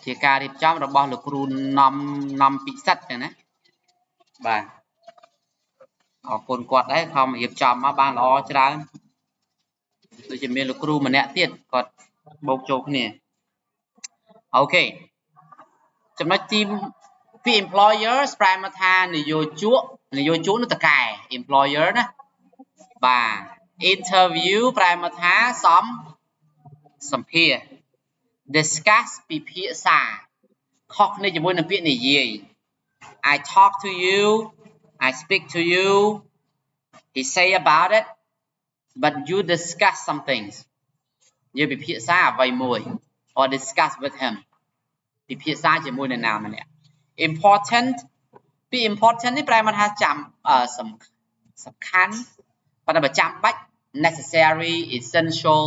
ជាការរៀបចំរបស់លោកគ្រូនាំពិសិដ្ឋចឹងណាបាទអរគុណគាត់ដែរខំរៀបចំមកបានល្អច្រើនដូចជាមានលោកគ្រូម្នាក់ទៀតគាត់បូកចូលគ្នាអូខេចំណុចទីពី employer ប្រែមកថានយោជកនោះតកែ employer ណាបាទ interview ប្រែមកថាសម្ភាស discuss ពិភាក្សាខុសគ្នាជាមួយនឹងពាក្យនិយាយ I talk to you I speak to you he say about it but you discuss some things យើងពិភាក្សាអ្វីមួយ or discuss with him ពិភាក្សាជាមួយនរណាម្នាក់ important ពី important នេះប្រែមកថាចាំសំខាន់ប៉ុន្តែបើចាំបាច់ necessary essential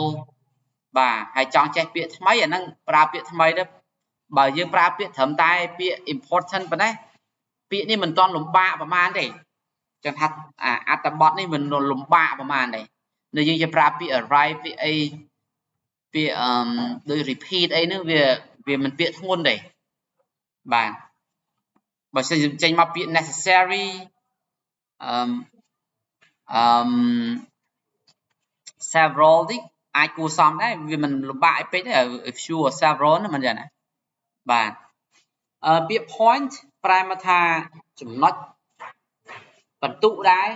បាទហើយចង់ចេះពាក្យថ្មីអាហ្នឹងប្រើពាក្យថ្មីទៅបើយើងប្រើពាក្យត្រឹមតែពាក្យ important ប៉ុណ្ណេះពាក្យនេះមិនទាន់លំបាកប្រហែលទេចឹងថាអត្ថបទនេះមិនលំបាកប្រហែលទេនៅយើងจะប្រើពាក្យ arrive ពាក្យអីពាក្យដូច repeat អីហ្នឹងវាមិនពាក្យធ្ងន់ទេបាទបើសិនចេញមកពាក្យ necessary several នេះអាចគួរសមដែរវាមិនលំបាកអីពេកទេ if you or several ហ្នឹងមិនចឹងណាបាទពាក្យ point ប្រែមកថាចំណុចបន្ទុកដែរ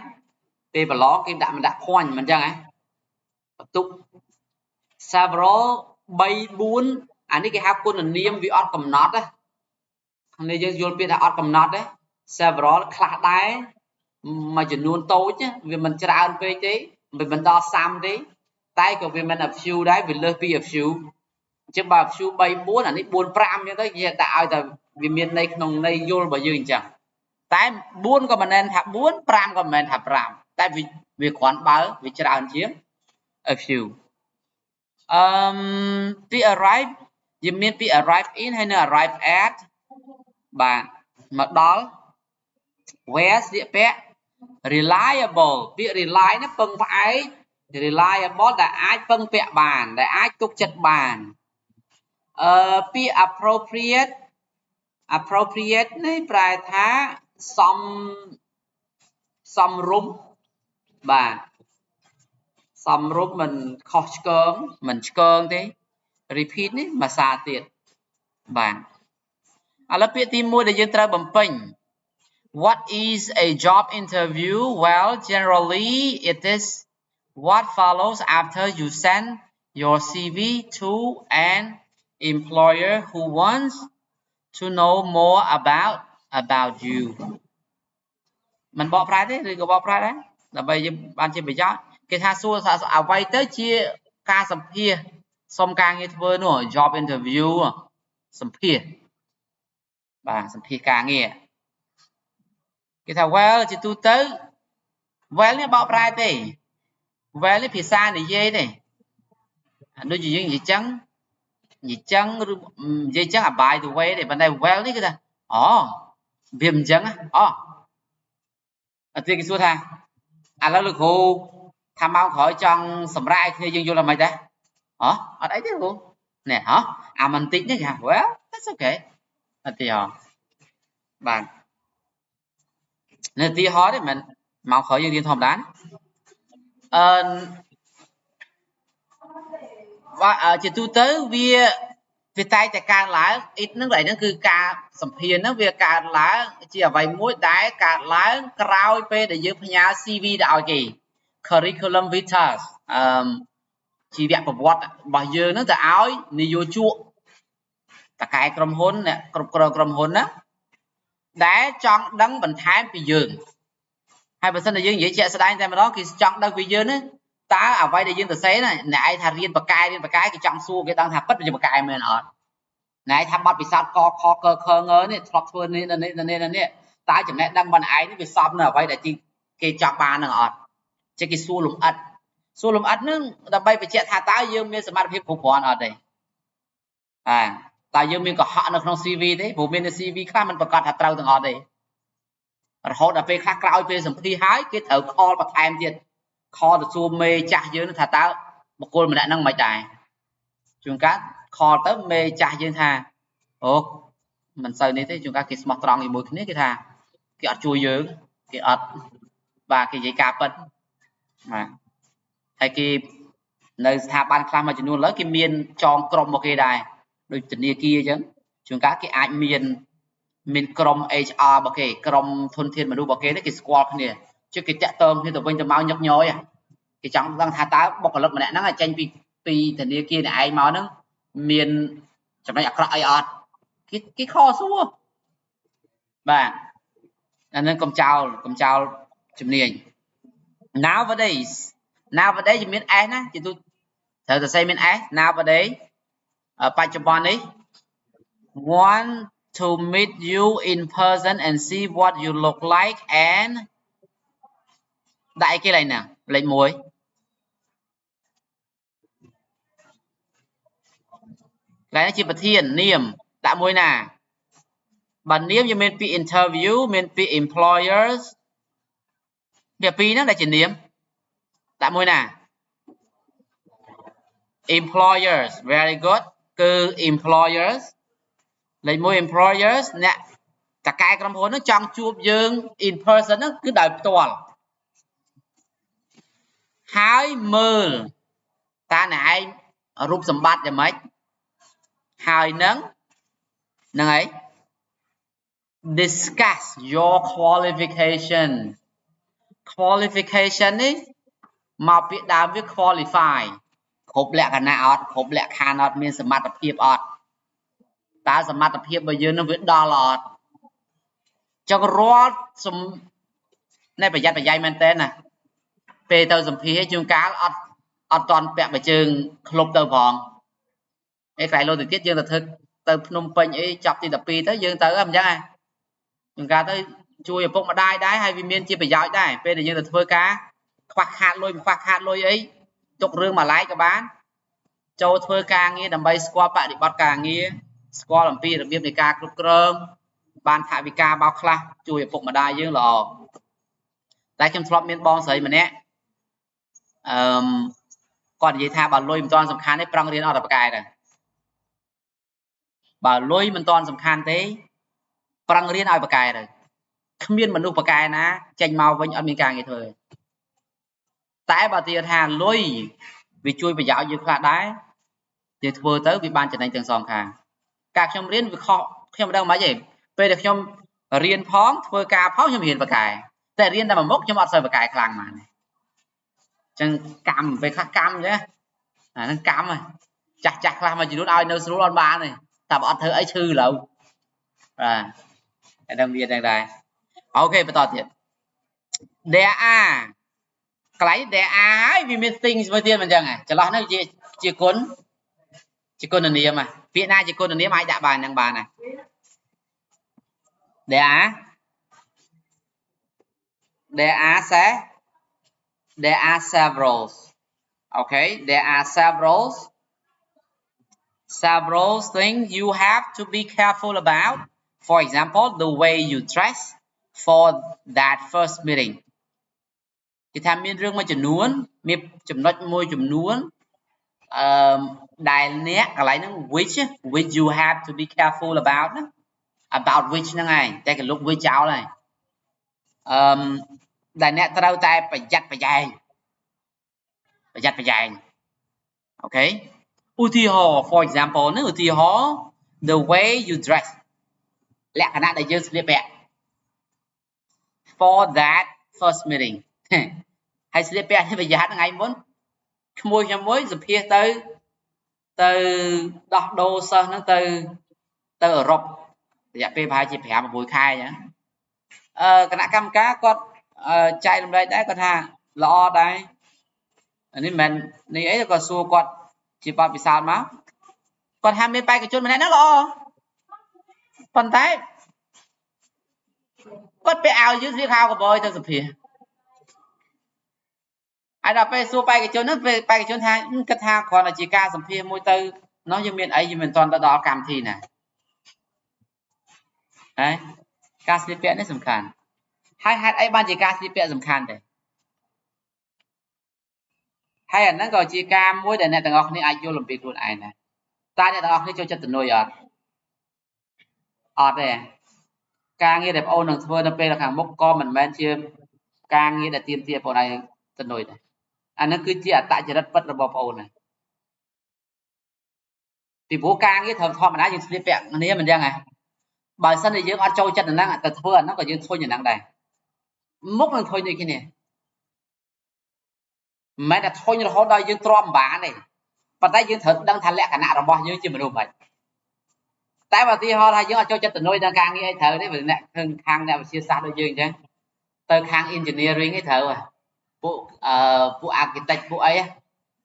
ពេលប្រឡងគេដាក់ point មិនចឹងហ៎បន្ទុក several 3 4អានេះគេហៅគុណនាមវាអត់កំណត់ណាគ្នាយើងយល់ពាក្យថាអត់កំណត់ទេ several ខ្លះដែរមួយចំនួនតូចវាមិនច្រើនពេកទេវាមិនដល់30ទេតែក៏វាមិន a few ដែរវាលើសពី a few អញ្ចឹងបើ a few 3 4អានេះ4 5អញ្ចឹងទៅគេដាក់ឲ្យតែវាមានន័យក្នុងន័យយល់របស់យើងអញ្ចឹងតែ4ក៏មិនមែនថា4 5ក៏មិនមែនថា5តែវាគ្រាន់បើវាច្រើនជាង a few ពី arrive យើងមានពី arrive in ហើយនិង arrive at បាទមកដល់ where ស្លៀកពាក់ reliable ពាក្យ rely នេះពឹងផ្អែក reliable ដែលអាចពឹងពាក់បានដែលអាចទុកចិត្តបានពាក្យ appropriate នេះប្រែថាសមរម្យបាទសមរម្យមិនខុសឆ្គងមិនឆ្គងទេ repeat នេះភាសាទៀតបាទឥឡូវពាក្យទី1ដែលយើងត្រូវបំពេញ What is a job interview? Well, generally it is what follows after you send your CV to an employer who wants to know more about you មិនបកប្រែទេឬក៏បកប្រែដែរដើម្បីយើងបានជាប្រយោជន៍គេថាសួរអ្វីទៅជាការសម្ភាសសុំការងារធ្វើនោះ job interview សម្ភាសបាទសម្ភាសការងារគេថា well ជាទូទៅ well នេះបកប្រែទេ well នេះភាសានិយាយទេដូចជាយើងនិយាយចឹងឬនិយាយចឹង by the way ទេប៉ុន្តែ well នេះគឺថាអូវាមិនចឹងអូអត់ទេគេសួរថាឥឡូវលោកគ្រូថាម៉ោងក្រោយចង់សម្រាប់ឲ្យគ្នាយើងយល់ថាម៉េចដែរអូអត់អីទេគ្រូនេះហ៎អាមិនតិចនេះគេថា well that's okay អត់ទេហ៎បាទនៅទីហោទេមិនមកក្រោយយើងរៀនធម្មតាជាទូទៅវាតែតែកើនឡើង it ហ្នឹងហ្នឹងគឺការសម្ភាសហ្នឹងវាកើនឡើងជាអ្វីមួយដែលកើនឡើងក្រោយពេលដែលយើងផ្ញើ CV ទៅឲ្យគេ curriculum vitae ជីវប្រវត្តិរបស់យើងហ្នឹងទៅឲ្យនយោជកតកែក្រុមហ៊ុនអ្នកគ្រប់គ្រងក្រុមហ៊ុនណាដែលចង់ដឹងបន្ថែមពីយើងហើយបើសិនតែយើងនិយាយជាក់ស្ដែងតែម្ដងគេចង់ដឹងពីយើងហ្នឹងតើអ្វីដែលយើងទៅសេណាអ្នកឯងថារៀនបកែគេចង់សួរគេដឹងថាពិតជាបកែមែនអត់ណែថាបတ်ពិសោធន៍កខកខងនេះធ្លាប់ធ្វើនេះតើចំណេះដឹងរបស់ឯងនេះវាសមនៅអ្វីដែលគេចង់បាននឹងអត់ចេះគេសួរលំអិតហ្នឹងដើម្បីបញ្ជាក់ថាតើយើងមានសមត្ថភាពគ្រប់គ្រាន់អត់ទេតើយើងមានកុហកនៅក្នុង CV ទេព្រោះមាននៅ CV ខ្លះមិនប្រកាសថាត្រូវទាំងអត់ទេរហូតដល់ពេលខ្លះក្រោយពេលសម្ភាសហើយគេត្រូវខលបន្ថែមទៀតខលទៅសួរមេចាស់យើងថាតើបុគ្គលម្នាក់ហ្នឹងមិនដែរជួនកាលខលទៅមេចាស់យើងថា Ồ, mình sau này thế chúng ta cái smart trong thì mỗi cái cái thà cái chui dướng cái và cái dây cáp mà hay cái nơi thà ban khai mà chỉ nuôi lớn cái miền tròn crom một cái đài đôi tình yêu kia chứ chúng ta cái ai miền crom HR một cái crom thôn thiên mà đu một cái đấy cái squad này chứ cái chợ tôm thì tụi mình tụi mau nhấp nhói à cái trong đang thà tá bọc lực mà nè nó là tranh pi tình yêu kia này ai máu nó miền chẳng phải ai cái kho xua và nên công chào chùm niên nowadays you mean Sណាជាទូត្រូវតែ say mean S nowadays បច្ចុប្បន្ននេះ want to meet you in person and see what you look like and ដាក់អីគេលេខណាលេខ1លេខនេះជាប្រធាននាមដាក់មួយណាបើនាមយើងមានពី interview មានពី employers វាពីរហ្នឹងដែលជានាមដាក់មួយណា employers very good គឺ employers លេខ1 employers អ្នកតកែក្រុមហ៊ុនហ្នឹងចង់ជួបយើង in person ហ្នឹងគឺដោយផ្ទាល់ហើយមើលតើអ្នកឯងរូបសម្បត្តិយ៉ាងម៉េចហើយនឹងហើយ discuss your qualification នេះមកពាក្យដើមវា qualify គ្រប់លក្ខណៈអត់គ្រប់លក្ខខណ្ឌអត់មានសមត្ថភាពអត់តើសមត្ថភាពរបស់យើងនឹងវាដល់អត់ចុះរាល់នៃប្រយ័ត្នប្រយែងមែនតើណាពេលទៅសម្ភារជួនកាលអត់តន់ពាក់បើជើងក្លុបទៅផងឯក្រៃលោទៅទៀតយើងទៅធ្វើទៅភ្នំពេញអីចាប់ទី12ទៅយើងទៅអញ្ចឹងហ៎ជួនកាលទៅជួយឪពុកម្ដាយដែរហើយវាមានជាប្រយោជន៍ដែរពេលដែលយើងទៅធ្វើការខ្វះខាតលុយអីទុករឿងមួយឡែកក៏បានចូលធ្វើការងារដើម្បីស្គាល់បរិបទការងារស្គាល់អំពីរបៀបនៃការគ្រប់គ្រងបានថវិកាបោកខ្លះជួយឪពុកម្ដាយយើងល្អតែខ្ញុំធ្លាប់មានបងស្រីម្នាក់គាត់និយាយថាបើលុយមិនទាន់សំខាន់ទេប្រឹងរៀនអត់តែប្រកែដែរបើលុយមិនទាន់សំខាន់ទេប្រឹងរៀនឲ្យប្រកែទៅគ្មានមនុស្សប្រកែណាចេញមកវិញអត់មានការងារធ្វើតែបើទាថាលុយវាជួយប្រយោជន៍យើងខ្លះដែរយើងធ្វើទៅវាបានចំណេញទាំងសងខាងការខ្ញុំរៀនវាខុសខ្ញុំមិនដឹងមិនទេពេលដែលខ្ញុំរៀនផងធ្វើការផងខ្ញុំរៀនប្រកែតែរៀនតែមួយមុខខ្ញុំអត់សូវប្រកែខ្លាំងហ្មងចឹងកម្មពេលខ្លះកម្មចឹងអាហ្នឹងកម្មចាស់ខ្លះមួយចំនួនឲ្យនៅស្រួលអត់បានទេតែបើអត់ធ្វើអីឈឺឡូវបាទតែដឹងវាដែរអូខេបន្តទៀត there are កន្លែង there are ហើយវាមាន things មួយទៀតមិនចឹងហ៎ចន្លោះហ្នឹងជាគុណនាមពាក្យណាជាគុណនាមអាចដាក់បានហ្នឹងបានណា there are several okay there are several things you have to be careful about for example the way you dress for that first meeting គេថាមានរឿងមួយចំនួនមានចំណុចមួយចំនួនដែលអ្នកកន្លែងហ្នឹង which you have to be careful about ណា about which ហ្នឹងឯងតែគេលុប which ចោលហើយដែលអ្នកត្រូវតែប្រយ័ត្នប្រយែងអូខេឧទាហរណ៍ for example ហ្នឹងឧទាហរណ៍ the way you dress លក្ខណៈដែលយើងស្លៀកពាក់ for that first meeting ហើយស្លៀកពាក់នេះប្រយ័ត្នថ្ងៃមុនក្មួយខ្ញុំមួយសម្ភាសទៅដោះដូរសិស្សហ្នឹងទៅអឺរ៉ុបរយៈពេលប្រហែលជា 5-6 ខែអញ្ចឹងគណៈកម្មការគាត់ចែករំលែកដែរគាត់ថាល្អដែរនេះមិននេះអីក៏សួរគាត់ជាបទពិសោធន៍មកគាត់ថាមានបេក្ខជនម្នាក់ហ្នឹងល្អប៉ុន្តែគាត់ពាក់អាវយឺតស្លៀកខោកបយទៅសម្ភាសហើយដល់ពេលសួរបេក្ខជនហ្នឹងពេលបេក្ខជនថាគិតថាគ្រាន់តែជាការសម្ភាសមួយទៅនោះយើងមានអីយើងមិនទាន់ទៅដល់កម្មវិធីណាហើយការស្លៀកពាក់នេះសំខាន់ហើយហេតុអីបានជាការស្លៀកពាក់សំខាន់ដែរហើយអាហ្នឹងក៏ជាការមួយដែលអ្នកទាំងអស់គ្នាអាចយល់អំពីខ្លួនឯងដែរតើអ្នកទាំងអស់គ្នាចូលចិត្តទៅនុយអត់ ọt đây càng nghe đẹp ôn đằng thưa nó là hàng mốc co mình men chia càng nghe đẹp tiêm tiêm bộ này tân nổi này anh nó cứ chia tại chỉ đất bất là bọc ôn này thì bố càng nghe thầm thọ mà đã dùng slip vẹn nó mình đang này bởi sân thì dương ở châu chân là năng tật thưa nó có dương thôi như năng đây mốc là thôi như cái này mẹ đã thôi như là họ đây dương trom bả này và tay dương thật đang thành lẽ cả nạ rồi bao nhiêu chứ mà đủ vậy tại mà tí họ là dương ở châu chân tình nuôi đang càng nghe thở đấy vì nè khang nào chia xa đôi dương chứ tới khang engineering ấy thở à vụ architect vụ ấy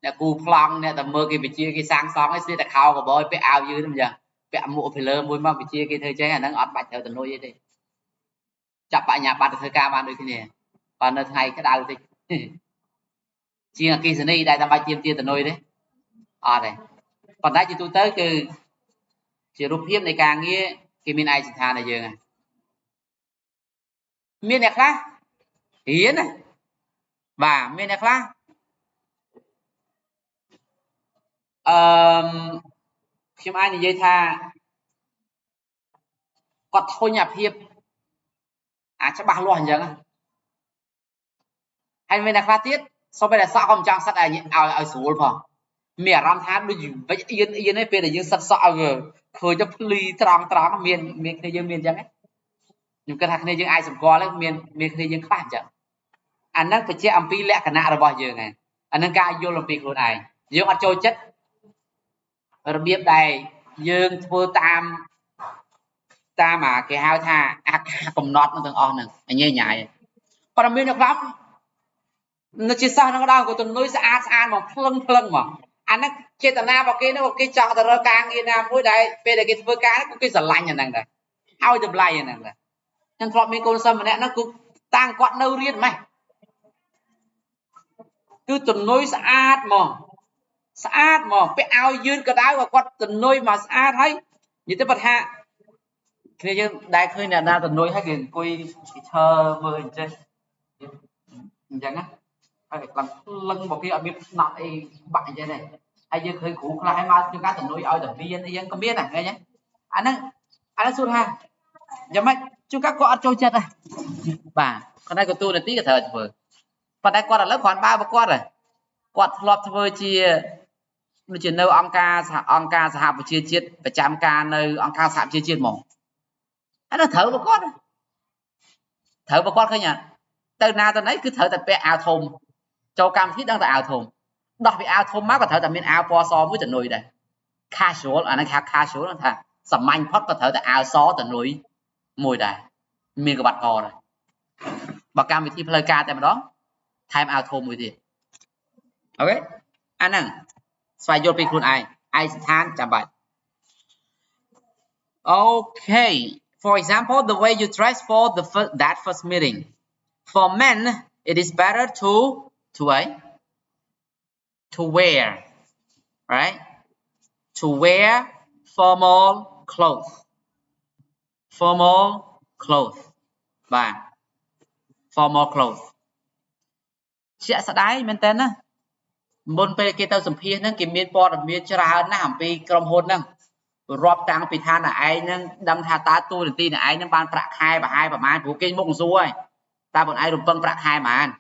nè cù phong nè tầm mơ cái chia cái sang song ấy xí đặc hào của bôi phải ao dưới bây giờ phải mua phải lơ mua mà bị chia cái thời chế nó ọt bạch thở tình nuôi vậy đi chặt bạn nhà bạn thời ca bạn được cái này còn nơi ngày cái đào thì chia là kia này đây tầm ba chiêm tiền tình nuôi đấy này còn đây thì tôi tới cái chỉ rút hiếp này càng nghe cái miền ai chỉ thà này giờ này miền này khác hiến này và miền này khác khi mà ai thì dây tha có thôi nhập hiệp chắc ba loài giờ hay miền này khác tiết sau bây giờ sao không trang sắt này ao xuống phòng mẹ ram tha đôi vậy yên ấy về để dương sắt sọ vừa khơi cho ly tròn miền này dương miền chẳng ấy nhưng cái thằng này dương ai sủng co lấy miền này dương khác chẳng anh đang phải che âm pi lẹ cả nạ rồi bao giờ này anh đang ca vô làm việc luôn này dương ăn trôi chất rồi biết đây dương thua tam mà cái hao tha cùng nót nó từng on nè anh nghe nhại còn miền được lắm nó chỉ sao nó đau của tuần núi xa mà phăng mà anh nó chơi tận na vào kia nó một cái trò tờ rơ càng kia nam cuối đây về đây cái phơi cá nó cũng cái sờ lạnh như này này ao chụp lại như này này nhưng phọt mi con sâm này nó cũng tăng quặn đâu riêng mày cứ tuần núi xa mà cái ao dương cái đá và quặn tuần núi mà xa thấy như thế bật hạ khi chứ đại khơi là na tuần núi hay cái quỳ thơ vơi chơi chẳng á làm lưng một cái ở bên nọ ấy bạn như này ai giờ khơi cũ là hai ba cái cá tuần núi ở đầm biên ấy không biết này nghe nhé anh nó xuống ha giờ mấy chúng các con trôi chết à bà con đây của tôi là tí cái thời vừa còn đây con là lớp khoảng 3 con rồi con lọp thôi chia nó chỉ nêu ông ca xã hội chia chết và trăm ca nơi ông ca xã chia chết một anh nó thở một con khơi nhỉ từ nào từ nấy cứ thở tập bé ao thùng châu cam thiết đang tại ao thùng đọc bị ao thùng má có thở tập miền ao po so với trận núi đây casual anh nó casual nó thà sầm manh phất có thở tại ao xó trận núi mùi đây miền của bạch cò rồi bà cam bị thi play ca tại đó time ao thùng mùi gì ok anh nè xoay vô pin khuôn ai than chạm bài okay for example the way you dress for that first meeting for men it is better to wear right to wear formal clothes và formal clothes sẽ đáy men tên á môn pe cái tao sủng phi nó kìm miên po là miên chả nó hàm pi cầm hôn nè rọp trang pi than là ai nó đâm tha tá tu thì là ai nó ban bạc hai và mai của cái mông ruồi ta bọn ai đụng băng bạc hai mà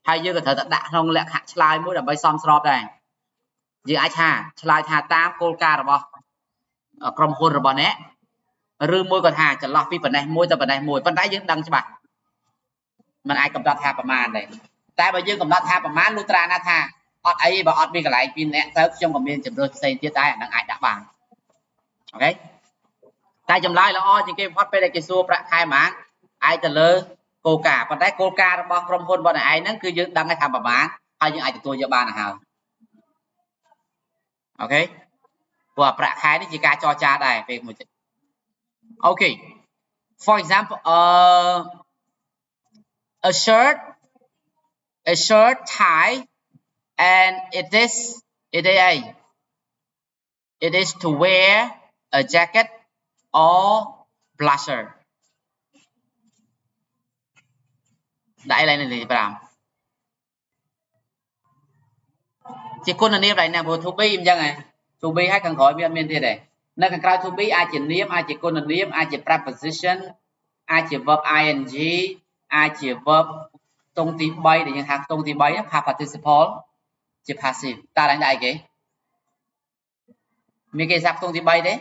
hay như cái thời đã không lẽ hạ slide mỗi là bay xóm sọp này như ai cha slide tha tam cô ca rồi bò cầm hôn rồi bò nè rư môi còn hà chả lọt pi phần này môi ta phần này môi phần đáy những đăng cho bạn mình ai cầm đặt thaประมาณ này tại bây giờ cầm đặt thaประมาณ nutra na tha ọt ấy bà ọt mi cái lại pin nè tới trong comment chấm rồi xây tiết tai đang ai đã bàn ok tai chấm lại là o những cái hot pe cái xua bạc hai mà ai từ lơ cô cả còn đấy cô ca bao from hôn bọn này ai nó cứ dương đăng cái tham bảo bán hay những ai từ tôi cho ba là hào ok và bạc hai nó chỉ ca cho cha đây về một ok for example a shirt tie and it is to wear a jacket or blazer đại này gì làm chỉ con là niêm lại nè bộ thu bi em chăng này thu bi hay cần khỏi miền miền thế này នៅខាងក្រៅ to be អាចជានាមអាចជាគុណនាមអាចជា preposition អាចជា verb ing អាចជា verb ខ្ទង់ទី3ដែលយើងហៅខ្ទង់ទី3 past participle ជា passive តើឡើងដែរគេមានគេសាប់ខ្ទង់ទី3ទេ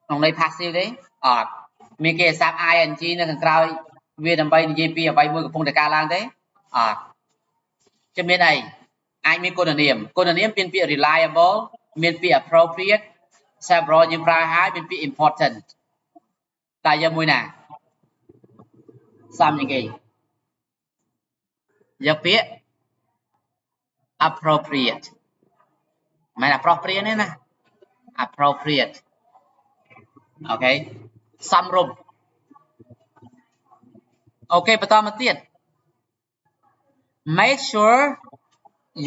ក្នុងន័យ passive ទេអត់មានគេសាប់ ing នៅខាងក្រៅវាដើម្បីនិយាយពីអ្វីមួយកំពុងតែកើតឡើងទេអត់จะមានអីអាចមានគុណនាមមានពាក្យ reliable មានពាក្យ appropriate several យើងប្រើហើយមានពាក្យ important តើយកមួយណាសំជាងគេយកពាក្យ appropriate មិន appropriate ទេណា appropriate អូខេសំរុំអូខេបន្តមកទៀត make sure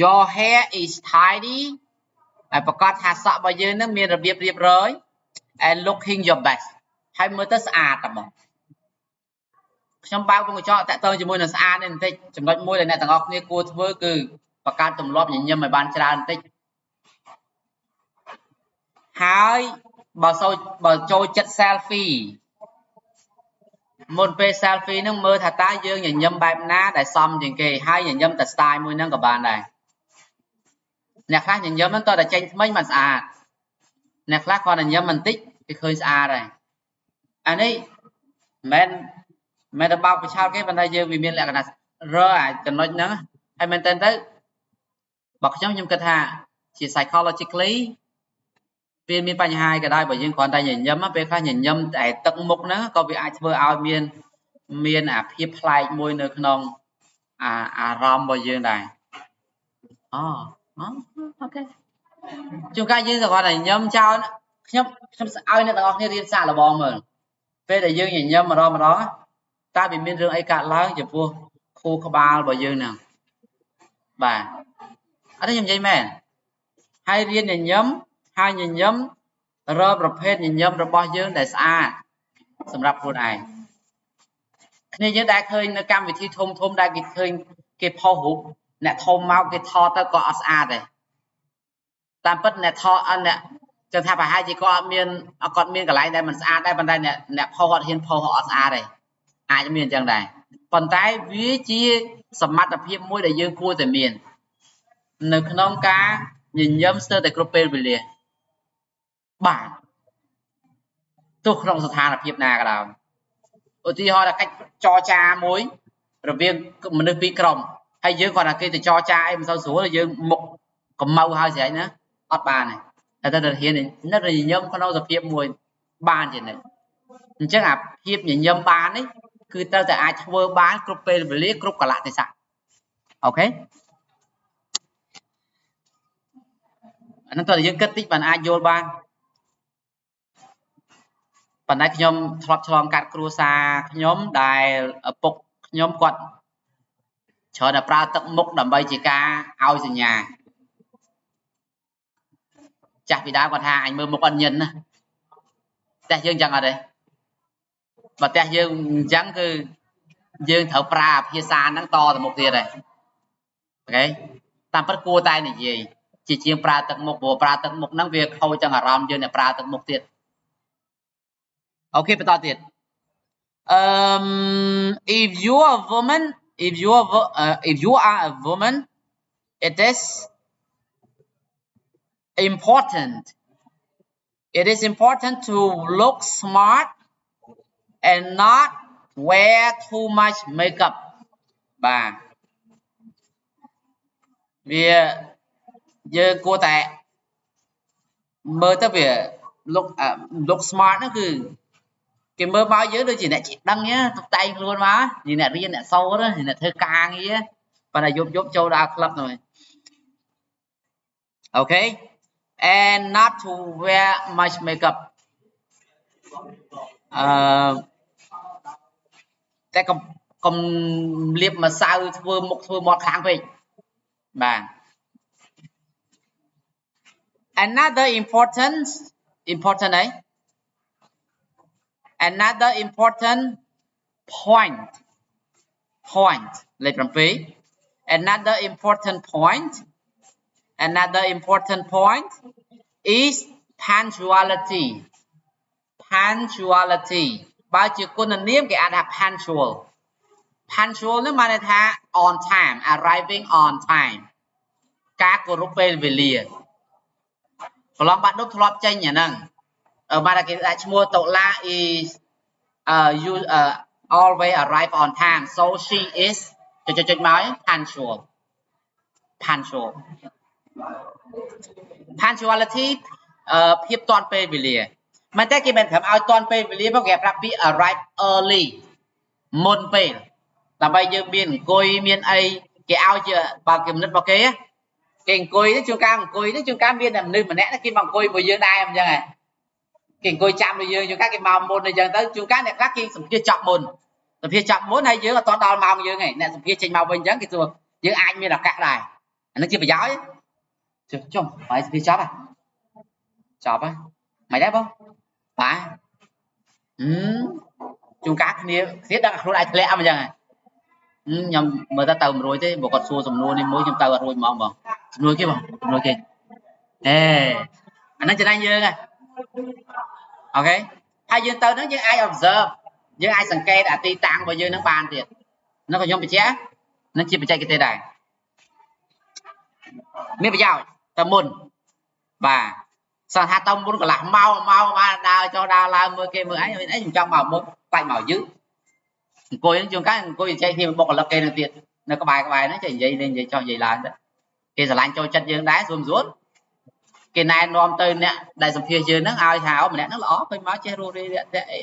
your hair is tidy ហើយប្រកាសថាសក់របស់យើងនឹងមានរបៀបរៀបរយ and looking your best ហើយមើលទៅស្អាតតែហ្មងខ្ញុំបើកវងកញ្ចក់តាក់ទងជាមួយនឹងស្អាតនេះបន្តិចចំណុចមួយដែលអ្នកទាំងអស់គ្នាគួរធ្វើគឺបង្កើតទម្លាប់ញញឹមឲ្យបានច្រើនបន្តិចហើយបើចូលចិត្ត selfie មុនពេល selfie ហ្នឹងមើលថាតើយើងញញឹមបែបណាដែលសមជាងគេហើយញញឹមតែ style មួយហ្នឹងក៏បានដែរអ្នកខ្លះញញឹមហ្នឹងតើតែចេញថ្មីមិនស្អាតអ្នកខ្លះគាត់ញញឹមបន្តិចគេឃើញស្អាតហើយអានេះមិនទៅបោកបិឆោតគេប៉ុន្តែយើងវាមានលក្ខណៈរើអាចំណុចហ្នឹងហើយមែនតើទៅបើខ្ញុំគិតថាជា psychologically ពេលមានបញ្ហាក៏ដោយបើយើងគ្រាន់តែញញឹមពេលខ្លះញញឹមតែទឹកមុខហ្នឹងក៏វាអាចធ្វើឲ្យមានអាភាពប្លែកមួយនៅក្នុងអារម្មណ៍របស់យើងដែរអូខេជួនកាលយើងគ្រាន់តែញញឹមចោលខ្ញុំឲ្យអ្នកទាំងអស់គ្នារៀនសាកល្បងមើលពេលដែលយើងញញឹមម្ដងតើវាមានរឿងអីកើតឡើងចំពោះខួរក្បាលរបស់យើងហ្នឹងបាទអត់ទេខ្ញុំនិយាយមែនហើយរៀនញញឹមហើយញញឹមរកប្រភេទញញឹមរបស់យើងដែលស្អាតសម្រាប់ខ្លួនឯងគ្នាយើងដែលឃើញនៅកម្មវិធីធំដែលគេឃើញគេផុសរូបអ្នកធំមកគេថតទៅក៏អត់ស្អាតដែរតាមពិតអ្នកថតអ្នកចឹងថាប្រហែលជាគាត់មានកន្លែងដែលមិនស្អាតដែរប៉ុន្តែអ្នកផុសអត់ហ៊ានផុសអត់ស្អាតទេអាចមានអញ្ចឹងដែរប៉ុន្តែវាជាសមត្ថភាពមួយដែលយើងគួរតែមាននៅក្នុងការញញឹមស្ទើរតែគ្រប់ពេលវេលាបាទទោះក្នុងស្ថានភាពណាក៏ដោយឧទាហរណ៍ថាកិច្ចចរចាមួយរវាងមនុស្សពីរក្រុមហើយយើងគាត់ថាគេទៅចរចាអីមិនសូវស្រួលយើងមុខកម្ៅហើយស្រេចណាអត់បានទេតែហ៊ាននឹកញញឹមក្នុងសភាពមួយបានជានិច្ចអញ្ចឹងអាភាពញញឹមបាននេះគឺត្រូវតែអាចធ្វើបានគ្រប់ពេលវេលាគ្រប់កលៈទេសៈអូខេអានោះតើយើងគិតតិចបានអាចយល់បានប៉ុន្តែខ្ញុំធ្លាប់ឆ្លងកាត់គ្រួសារខ្ញុំដែលឪពុកខ្ញុំគាត់ច្រើនតែប្រើទឹកមុខដើម្បីជាការឲ្យសញ្ញាចាស់ពីដើមគាត់ថាអញមើលមុខអត់ញិនណាតែយើងចឹងអត់ទេបើតែយើងអញ្ចឹងគឺយើងត្រូវប្រើភាសាហ្នឹងតទៅមុខទៀតហើយអូខេតាមពិតគួរតែនិយាយជាជាងប្រើទឹកមុខព្រោះប្រើទឹកមុខហ្នឹងវាខូចទាំងអារម្មណ៍យើងអ្នកប្រើទឹកមុខទៀតអូខេបន្តទៀតif you are a woman if you are a woman it is important to look smart and not wear too much makeup បាទវាយើងគួរតែមើលទៅវា look smart ហ្នឹងគឺគេមើលមកយើងដូចជាអ្នកចេះដឹងណាតុបតែងខ្លួនមកនិយាយអ្នករៀនអ្នកសូត្រអ្នកធ្វើការងារប៉ុន្តែយប់ចូលដល់ក្លឹបហ្នឹងអូខេ and not to wear much makeup តែកុំលាបម្សៅធ្វើមុខធ្វើមាត់ខ្លាំងពេកបាទ another important pointលេខ7 another important point is punctuality punctuality បើជាគុណនាមគេអាចថា punctual punctual នោះមានន័យថា on time arriving on time ការគោរពពេលវេលាកន្លងបាត់នោះធ្លាប់ចេញអាហ្នឹងបានតែគេដាក់ឈ្មោះតុលា is you always arrive on time so she is ចុចមក punctual punctuality ភាពទាន់ពេលវេលាមិនតែគេមិនត្រឹមឲ្យទាន់ពេលវេលាមកគេប្រាប់ពី arrive early មុនពេលដើម្បីយើងមានអង្គុយមានអីគេឲ្យជាបើគំនិតរបស់គេអង្គុយជួនកាលអង្គុយជួនកាលមានមនុស្សម្នាក់គេមកអង្គុយមួយយើងដែរអញ្ចឹងគេអង្គុយចាំដូចយើងជួនកាលគេមកមុនអញ្ចឹងទៅជួនកាលអ្នកខ្លះគេសម្ភាសចប់មុនហើយយើងអត់ដល់ម៉ោងយើងឯងអ្នកសម្ភាសចេញមកវិញអញ្ចឹងគេសួរយើងអាចមានឱកាសដែរអានេះជាប្រយោជន៍ចុះបាយសម្ភាសចប់ហ៎មិនដែរបងបាទជួនកាលគ្នាដឹងខ្លួនឯងធ្លាក់អញ្ចឹងខ្ញុំមើលទៅមិនរួចទេបើគាត់សួរសំណួរនេះមួយខ្ញុំទៅអត់រួចហ្មងបងសំណួរគេបងសំណួរគេអាហ្នឹងចំណេញយើងហ៎អូខេហើយយើងទៅហ្នឹងយើងអាច observe យើងអាចសង្កេតអាទីតាំងរបស់យើងហ្នឹងបានទៀតហ្នឹងក៏ខ្ញុំបញ្ជាក់នឹងជាបច្ចេកទេសដែរមានប្រយោជន៍ទៅមុនបាទសង្ឃថាទៅមុនកន្លះម៉ោងបានដើរចុះដើរឡើងមើលគេមើលអីខ្ញុំចង់មកមុខខ្លាច់មកយឺតអង្គុយជួនកាលអង្គុយចែកគ្នាបុគ្គលិកគេនឹងទៀតនៅក្បែរហ្នឹងចេះនិយាយលេងនិយាយចោះនិយាយឡើងទៅគេស្រឡាញ់ចូលចិត្តយើងដែរស្រួលគេណែនាំទៅអ្នកដែលសម្ភាសយើងហ្នឹងឲ្យថាម្នាក់ហ្នឹងល្អពេញមកចេះរស់រាយរាក់ទាក់អី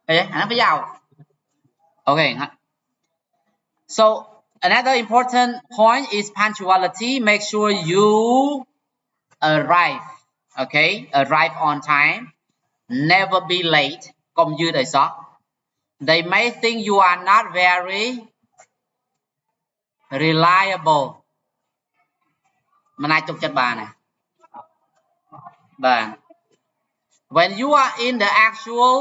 អាហ្នឹងប្រយោជន៍អូខេ so another important point is punctuality make sure you arrive on time never be late កុំយឺតឲ្យសោះthey may think you are not very reliable មិនអាចទុកចិត្តបានទេបាទ when you are in the actual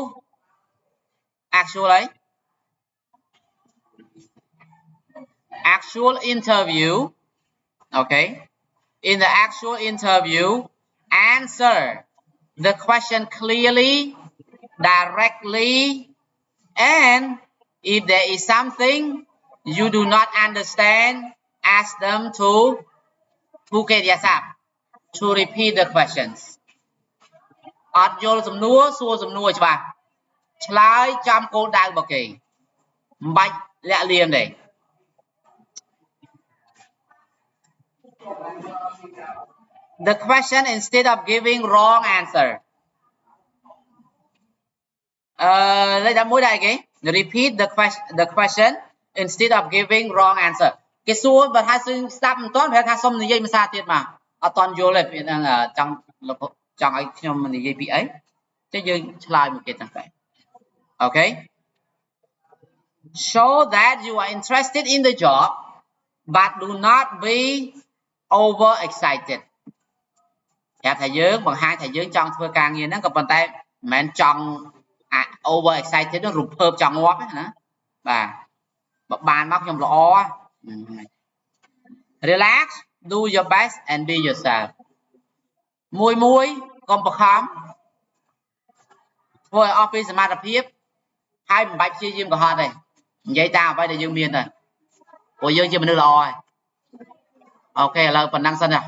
interview in the actual interview answer the question clearly directly and if there is something you do not understand ask them to repeat the questions អត់យល់សំណួរសួរសំណួរច្បាស់ឆ្លើយចំគោលដៅរបស់គេមិនបាច់លាក់លៀមទេ the question instead of giving wrong answer លេខ11ដែរគេ repeat the question instead of giving wrong answer គេសួរបើថាស្ដាប់មិនទាន់ប្រហែលថាសុំនិយាយភាសាទៀតមកអត់ទាន់យល់ទេពីហ្នឹងចង់ឲ្យខ្ញុំនិយាយពីអីចឹងយើងឆ្លើយមកគេទាំងតែ okay show that you are interested in the job but do not be over excited ប្រាប់ថាយើងបង្ហាញថាយើងចង់ធ្វើការងារហ្នឹងក៏ប៉ុន្តែមិនមែនចង់ over excited នោះរំភើបចង់ងាប់ណាបាទបើបានមកខ្ញុំល្អ relax do your best and be yourself មួយកុំបង្ខំធ្វើឲ្យអស់ពីសមត្ថភាពហើយមិនបាច់ព្យាយាមកុហកទេនិយាយតាមអ្វីដែលយើងមានទៅព្រោះយើងជាមនុស្សល្អហើយអូខេឥឡូវប៉ុណ្ណឹងសិនណា